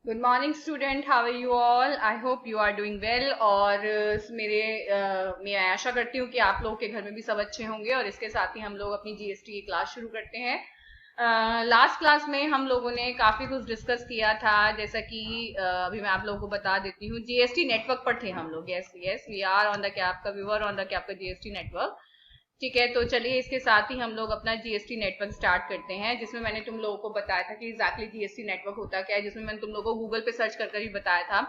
Good morning student, how are you all? I hope you are doing well. और मैं आशा करती हूँ कि आप लोग के घर में भी सब अच्छे होंगे। और इसके साथ ही हम लोग अपनी जीएसटी की क्लास शुरू करते हैं। लास्ट क्लास में हम लोगों ने काफी कुछ डिस्कस किया था, जैसा कि अभी मैं आप लोगों को बता देती हूँ। जीएसटी नेटवर्क पर थे हम लोग। Yes yes, we are on the cap का, we were on the cap का जीएसटी नेटवर्क। ठीक है, तो चलिए इसके साथ ही हम लोग अपना जीएसटी नेटवर्क स्टार्ट करते हैं, जिसमें मैंने तुम लोगों को बताया था कि एग्जैक्टली जीएसटी नेटवर्क होता क्या है, जिसमें मैंने तुम लोगों को गूगल पे सर्च कर ही बताया था।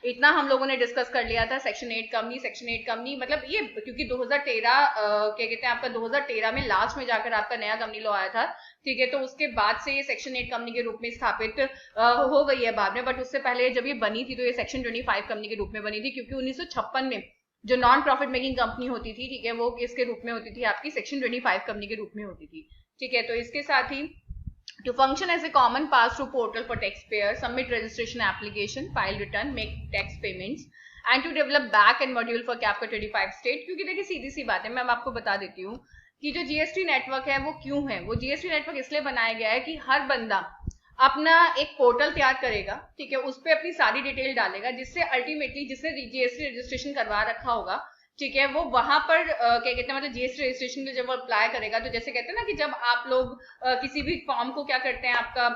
इतना हम लोगों ने डिस्कस कर लिया था। सेक्शन 8 कंपनी, सेक्शन 8 कंपनी मतलब ये क्योंकि 2013 क्या कहते हैं आपका 2013 में लास्ट में जाकर आपका नया कंपनी लॉ आया था। ठीक है, तो उसके बाद से ये सेक्शन 8 कंपनी के रूप में स्थापित हो गई है बाद में। बट उससे पहले जब ये बनी थी तो ये सेक्शन 25 कंपनी के रूप में बनी थी, क्योंकि 1956 में जो नॉन प्रॉफिट मेकिंग कंपनी होती थी, ठीक है, वो किसके रूप में होती थी? आपकी सेक्शन 25 कंपनी के रूप में होती थी। ठीक है, तो इसके साथ ही to function as a common pass through portal for tax payer, submit registration application, file return, make tax payments and to develop back end module for कैपका 25 स्टेट। क्योंकि देखिए सीधी सी बात है, मैं आपको बता देती हूँ कि जो जीएसटी नेटवर्क है वो क्यों है। वो जीएसटी नेटवर्क इसलिए बनाया गया है कि हर बंदा अपना एक पोर्टल तैयार करेगा, ठीक है, उस पर अपनी सारी डिटेल डालेगा, जिससे अल्टीमेटली जिसने जीएसटी रजिस्ट्रेशन करवा रखा होगा, ठीक है, वो वहां पर क्या कहते हैं मतलब जीएसटी रजिस्ट्रेशन के जब अप्लाई करेगा, तो जैसे कहते हैं ना कि जब आप लोग किसी भी फॉर्म को क्या करते हैं आपका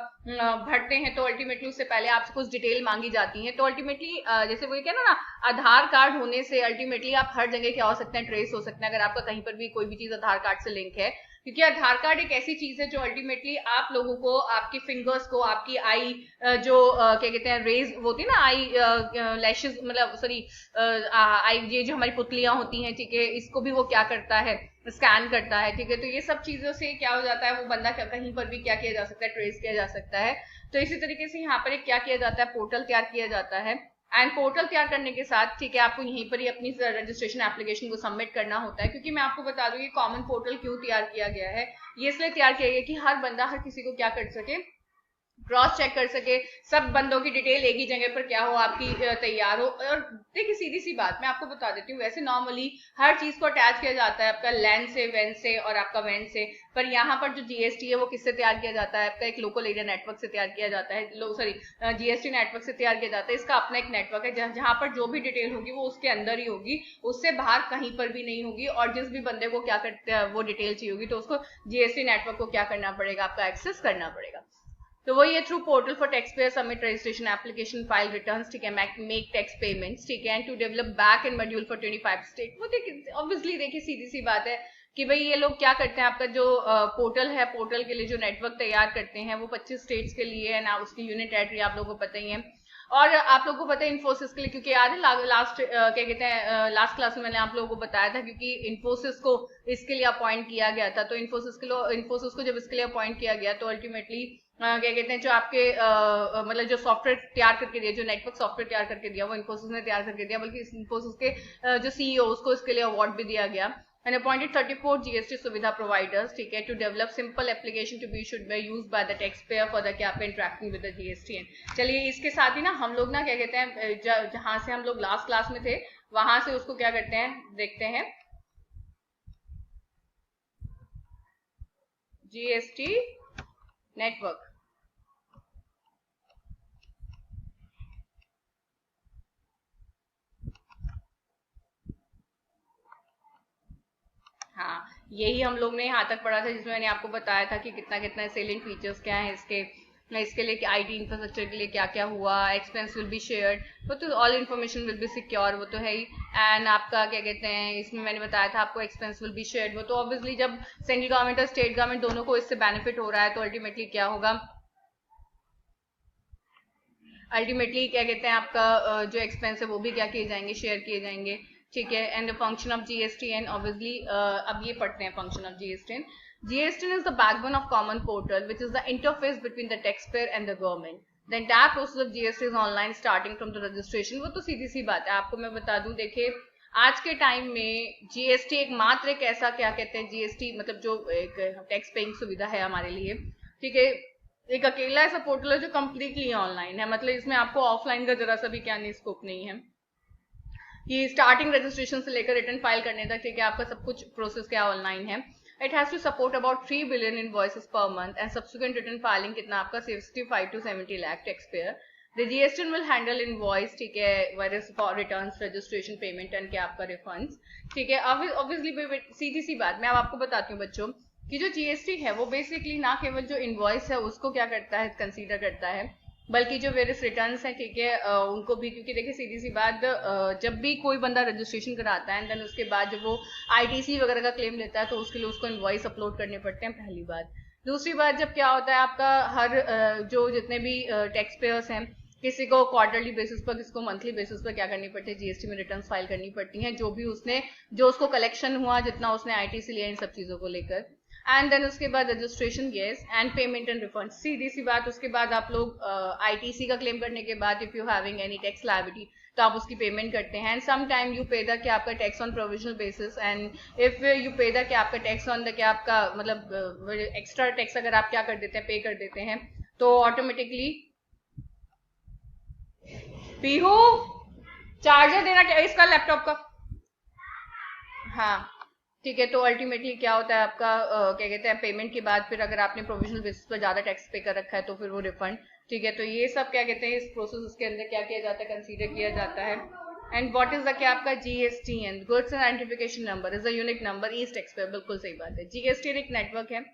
भरते हैं, तो अल्टीमेटली उससे पहले आपसे कुछ डिटेल मांगी जाती है। तो अल्टीमेटली जैसे वो कहना ना, आधार कार्ड होने से अल्टीमेटली आप हर जगह क्या हो सकते हैं, ट्रेस हो सकते हैं, अगर आपका कहीं पर भी कोई भी चीज आधार कार्ड से लिंक है। क्योंकि आधार कार्ड एक ऐसी चीज है जो अल्टीमेटली आप लोगों को आपकी फिंगर्स को, आपकी आई जो क्या कहते हैं रेज होती है ना, आई लैशेस मतलब सॉरी आई, ये जो हमारी पुतलियां होती हैं, ठीक है, इसको भी वो क्या करता है, स्कैन करता है। ठीक है, तो ये सब चीजों से क्या हो जाता है, वो बंदा कहीं पर भी क्या किया जा सकता है, ट्रेस किया जा सकता है। तो इसी तरीके से यहाँ पर एक क्या किया जाता है, पोर्टल तैयार किया जाता है। एंड पोर्टल तैयार करने के साथ, ठीक है, आपको यहीं पर ही अपनी रजिस्ट्रेशन एप्लीकेशन को सबमिट करना होता है। क्योंकि मैं आपको बता दूं ये कॉमन पोर्टल क्यों तैयार किया गया है। ये इसलिए तैयार किया गया कि हर बंदा हर किसी को क्या कर सके, क्रॉस चेक कर सके, सब बंदों की डिटेल एक ही जगह पर क्या हो आपकी तैयार हो। और देखिए सीधी सी बात मैं आपको बता देती हूँ, वैसे नॉर्मली हर चीज को अटैच किया जाता है आपका लैन से, वैन से और आपका वैन से। पर यहाँ पर जो जीएसटी है वो किससे तैयार किया जाता है? आपका एक लोकल एरिया नेटवर्क से तैयार किया जाता है, सॉरी जीएसटी नेटवर्क से तैयार किया जाता है। इसका अपना एक नेटवर्क है जहां पर जो भी डिटेल होगी वो उसके अंदर ही होगी, उससे बाहर कहीं पर भी नहीं होगी। और जिस भी बंदे को क्या करते हैं वो डिटेल चाहिए होगी, तो उसको जीएसटी नेटवर्क को क्या करना पड़ेगा, आपका एक्सेस करना पड़ेगा। तो वो ये through portal for tax payer, submit registration application, file returns, ठीक है, मेक टैक्स पेमेंट्स, ठीक है, and to develop back end module for 25 state. वो देखिए ऑब्वियसली देखिए सीधी सी बात है कि भाई ये लोग क्या करते हैं, आपका जो पोर्टल है, पोर्टल के लिए जो नेटवर्क तैयार करते हैं वो 25 स्टेट्स के लिए है ना। उसकी यूनिट टेरिटरी आप लोगों को पता ही है। और आप लोगों को पता है इन्फोसिस के लिए, क्योंकि याद है लास्ट क्या कहते हैं लास्ट क्लास में मैंने आप लोगों को बताया था, क्योंकि इन्फोसिस को इसके लिए अपॉइंट किया गया था। तो इन्फोसिस को जब इसके लिए अपॉइंट किया गया, तो अल्टीमेटली क्या कहते हैं जो आपके मतलब जो सॉफ्टवेयर तैयार करके दिया, जो नेटवर्क सॉफ्टवेयर तैयार करके दिया, वो इन्फोसिस ने तैयार करके दिया। बल्कि इन्फोसिस के जो सीईओ उसको इसके लिए अवार्ड भी दिया गया। and appointed 34 GST सुविधा providers, ठीक है, to develop simple application to be should be used by the taxpayer for the cap interacting with the GST। चलिए इसके साथ ही ना हम लोग ना क्या कहते हैं जहां से हम लोग लास्ट क्लास में थे वहां से उसको क्या करते हैं, देखते हैं जीएसटी नेटवर्क। हाँ, यही हम लोग ने यहाँ तक पढ़ा था, जिसमें मैंने आपको बताया था कि कितना कितना सेलियंट फीचर्स क्या है इसके लिए आईटी इंफ्रास्ट्रक्चर के लिए क्या क्या हुआ, एक्सपेंस विल बी शेयर्ड, वो तो all information will be secure, वो तो है ही। एंड आपका क्या कहते हैं इसमें मैंने बताया था आपको एक्सपेंस विल बी शेयर्ड, वो तो ऑब्वियसली जब सेंट्रल गवर्नमेंट और स्टेट गवर्नमेंट दोनों को इससे बेनिफिट हो रहा है, तो अल्टीमेटली क्या होगा, अल्टीमेटली क्या कहते हैं आपका जो एक्सपेंस है वो भी क्या किए जाएंगे, शेयर किए जाएंगे। ठीक है, and the function of GST and obviously अब ये पढ़ते हैं function of GST. GST is the backbone of common portal which is the interface between the tax payer and the government. The entire process of GST is online starting from the registration. वो तो सीधी सी बात है, आपको मैं बता दूं, देखिए आज के टाइम में जीएसटी एकमात्र एक ऐसा क्या कहते हैं, जीएसटी मतलब जो एक टैक्स पेइंग सुविधा है हमारे लिए, ठीक है, एक अकेला ऐसा पोर्टल है जो कम्प्लीटली ऑनलाइन है। मतलब इसमें आपको ऑफलाइन का जरा सा भी क्या नहीं, स्कोप नहीं है कि स्टार्टिंग रजिस्ट्रेशन से लेकर रिटर्न फाइल करने तक, ठीक है, आपका सब कुछ प्रोसेस क्या ऑनलाइन है। It has to support about 3 billion invoices per month and subsequent return filing कितना आपका 65 to 70 lakh tax payer. The GST will handle invoice, ठीक है, virus for returns, registration, payment and क्या आपका रिफंड्स, ठीक है। ऑब्वियसली सीधी सी बात मैं अब आपको बताती हूँ बच्चों कि जो जीएसटी है वो बेसिकली ना केवल जो इनवॉइस है उसको क्या करता है, कंसीडर करता है, बल्कि जो वेरियस रिटर्न्स हैं, ठीक है, उनको भी, क्योंकि देखिए सीधी सी बात, जब भी कोई बंदा रजिस्ट्रेशन कराता है एंड देन उसके बाद जब वो आईटीसी वगैरह का क्लेम लेता है तो उसके लिए उसको इनवॉइस अपलोड करने पड़ते हैं, पहली बात। दूसरी बात, जब क्या होता है आपका हर जो जितने भी टैक्स पेयर्स हैं, किसी को क्वार्टरली बेसिस पर, किसी को मंथली बेसिस पर क्या करनी पड़ती है, जीएसटी में रिटर्न फाइल करनी पड़ती है, जो उसको कलेक्शन हुआ, जितना उसने आईटीसी लिया, इन सब चीजों को लेकर। एंड देन उसके बाद registration, guess and payment and refund, सीधी सी बात। उसके बाद आप लोग आईटीसी का क्लेम करने के बाद if you having any tax liability तो आप उसकी पेमेंट करते हैं। एंड सम टाइम यू पे द कि आपका tax on provisional basis, and if you पे द कि आपका टैक्स ऑन द कि आपका मतलब एक्स्ट्रा टैक्स अगर आप क्या कर देते हैं, पे कर देते हैं, तो ऑटोमेटिकली पीहू चार्जर देना क्या इसका लैपटॉप का, हाँ ठीक है। तो अल्टीमेटली क्या होता है आपका क्या कहते हैं, पेमेंट के बाद फिर अगर आपने प्रोविजनल बेसिस पर ज्यादा टैक्स पे कर रखा है तो फिर वो रिफंड, ठीक है। तो ये सब क्या कहते हैं इस प्रोसेस के अंदर क्या किया जाता है, कंसीडर किया जाता है। एंड व्हाट इज द क्या आपका GSTN, goods and identification number, is a unique number each tax payer, बिल्कुल सही बात है। जीएसटी एक नेटवर्क है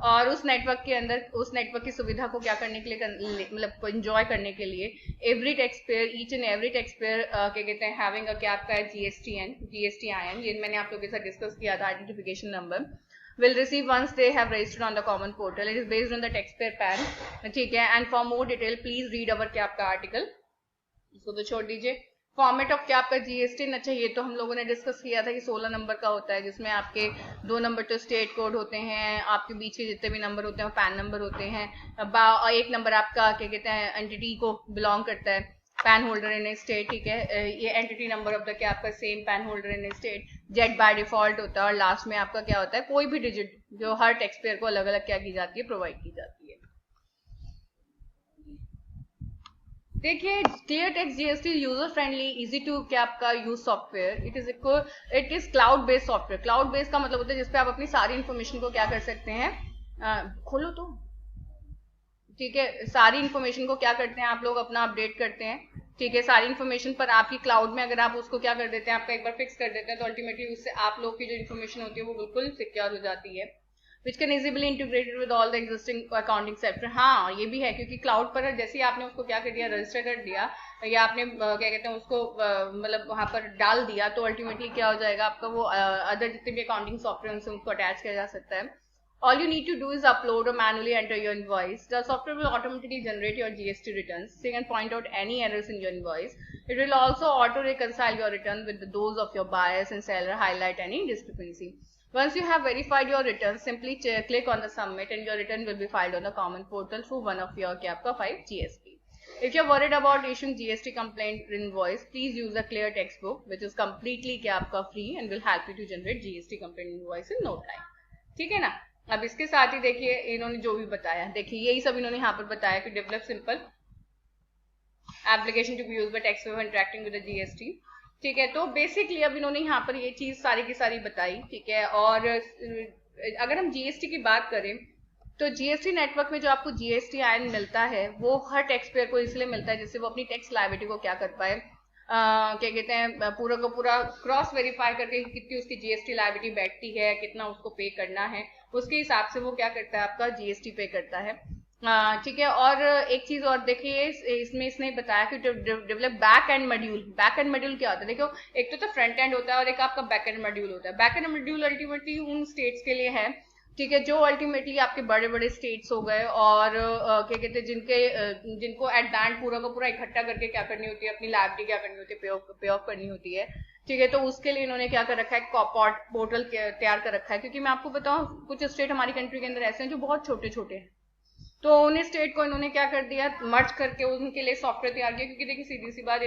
और उस नेटवर्क के अंदर उस नेटवर्क की सुविधा को क्या करने के लिए, मतलब एंजॉय करने के लिए every tax payer, each and every tax payer क्या कहते हैं हैविंग अ क्या आपका है जीएसटीएन, जीएसटीआईएन, ये मैंने आप लोगों के साथ डिस्कस किया था, identification number, will receive once they have registered on the common portal. It is based on the taxpayer PAN, ठीक है। and for more detail please read our क्या आपका आर्टिकल, इसको तो छोड़ दीजिए। फॉर्मेट ऑफ क्या आपका जीएसटी ना चाहिए, तो हम लोगों ने डिस्कस किया था कि 16 नंबर का होता है, जिसमें आपके 2 नंबर तो स्टेट कोड होते हैं, आपके बीच के जितने भी नंबर होते हैं वो पैन नंबर होते हैं, एक नंबर आपका क्या कहते हैं एंटिटी को बिलोंग करता है, pan holder in A state, ठीक है, ये एंटिटी नंबर ऑफ द क्या आपका same pan holder in A state, Z by default होता है, और लास्ट में आपका क्या होता है कोई भी डिजिट जो हर टैक्स पेयर को अलग अलग क्या की जाती है, प्रोवाइड की जाती है। देखिए clear tax GST user friendly, easy to क्या आपका use software, it is cloud based software. Cloud based का मतलब होता है जिसपे आप अपनी सारी इन्फॉर्मेशन को क्या कर सकते हैं, खोलो तो, ठीक है, सारी इन्फॉर्मेशन को क्या करते हैं आप लोग अपना अपडेट करते हैं, ठीक है। सारी इन्फॉर्मेशन पर आपकी क्लाउड में अगर आप उसको क्या कर देते हैं, आपका एक बार फिक्स कर देते हैं, तो अल्टीमेटली उससे आप लोग की जो इन्फॉर्मेशन होती है वो बिल्कुल सिक्योर हो जाती है, which can easily integrated with all the existing accounting software। हाँ ये भी है, क्योंकि क्लाउड पर जैसे ही आपने उसको क्या कर दिया, रजिस्टर कर दिया, या आपने क्या कहते हैं उसको मतलब वहां पर डाल दिया, तो अल्टीमेटली क्या हो जाएगा आपका वो अदर जितने भी अकाउंटिंग सॉफ्टवेयर उनसे उसको अटैच किया जा सकता है। All you need to do is upload or manually enter your invoice. The software will automatically generate your GST returns, so you can point out any errors in your invoice. It will also auto reconcile your return with those of your buyers and seller, highlight any discrepancy. Once you have verified your return, simply click on the submit and your return will be filed on the common portal through one of your KAPCA 5 GSP. If you're worried about issuing GST complaint invoice, please use the Clear Textbook, which is completely KAPCA free and will help you to generate GST complaint invoice in no time. ठीक है ना। अब इसके साथ ही देखिए इन्होंने जो भी बताया, देखिए यही सब इन्होंने यहाँ पर बताया कि develop simple application to be used by tax payer interacting with the GST, ठीक है। तो बेसिकली अब इन्होंने यहाँ पर ये चीज सारी की सारी बताई, ठीक है। और अगर हम जीएसटी की बात करें तो जीएसटी नेटवर्क में जो आपको जीएसटीआईएन मिलता है वो हर टैक्स पेयर को इसलिए मिलता है जिससे वो अपनी टैक्स लायबिलिटी को क्या कर पाए, क्या कहते हैं पूरा का पूरा क्रॉस वेरीफाई करके कितनी उसकी जीएसटी लायबिलिटी बैठती है, कितना उसको पे करना है, उसके हिसाब से वो क्या करता है आपका जीएसटी पे करता है, ठीक है। और एक चीज और देखिए इसमें इसने बताया कि develop back end module. Back end module क्या होता है, देखो एक तो फ्रंट एंड होता है और एक आपका बैक एंड मॉड्यूल होता है। बैक एंड मॉड्यूल अल्टीमेटली उन स्टेट्स के लिए है, ठीक है, जो अल्टीमेटली आपके बड़े बड़े स्टेट्स हो गए और क्या कहते हैं जिनको एट द एंड पूरा का पूरा इकट्ठा करके क्या करनी होती है, अपनी लायबिलिटी क्या करनी होती है, पे ऑफ करनी होती है, ठीक है। तो उसके लिए इन्होंने क्या कर रखा है, पोर्टल तैयार कर रखा है। क्योंकि मैं आपको बताऊं कुछ स्टेट हमारी कंट्री के अंदर ऐसे हैं जो बहुत छोटे छोटे हैं, तो उन स्टेट को इन्होंने क्या कर दिया, मर्ज करके उनके लिए सॉफ्टवेयर तैयार किया। क्योंकि देखिए सीधी सी बात,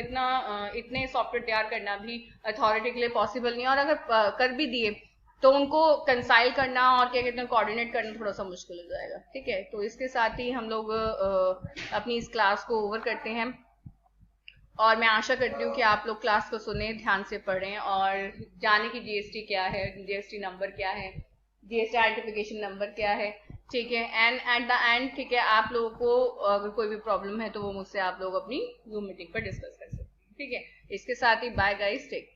इतने सॉफ्टवेयर तैयार करना भी अथॉरिटी के लिए पॉसिबल नहीं है, और अगर कर भी दिए तो उनको कंसाइल करना और क्या कहते हैं कोऑर्डिनेट करना थोड़ा सा मुश्किल हो जाएगा, ठीक है। तो इसके साथ ही हम लोग अपनी इस क्लास को ओवर करते हैं, और मैं आशा करती हूँ कि आप लोग क्लास को सुने, ध्यान से पढ़ें और जाने कि जीएसटी क्या है, जीएसटी नंबर क्या है, जीएसटी आइडेंटिफिकेशन नंबर क्या है, ठीक है, एंड एट द एंड ठीक है, आप लोगों को अगर कोई भी प्रॉब्लम है तो वो मुझसे आप लोग अपनी जूम मीटिंग पर डिस्कस कर सकते हैं। ठीक है, इसके साथ ही बाय गाइस, टेक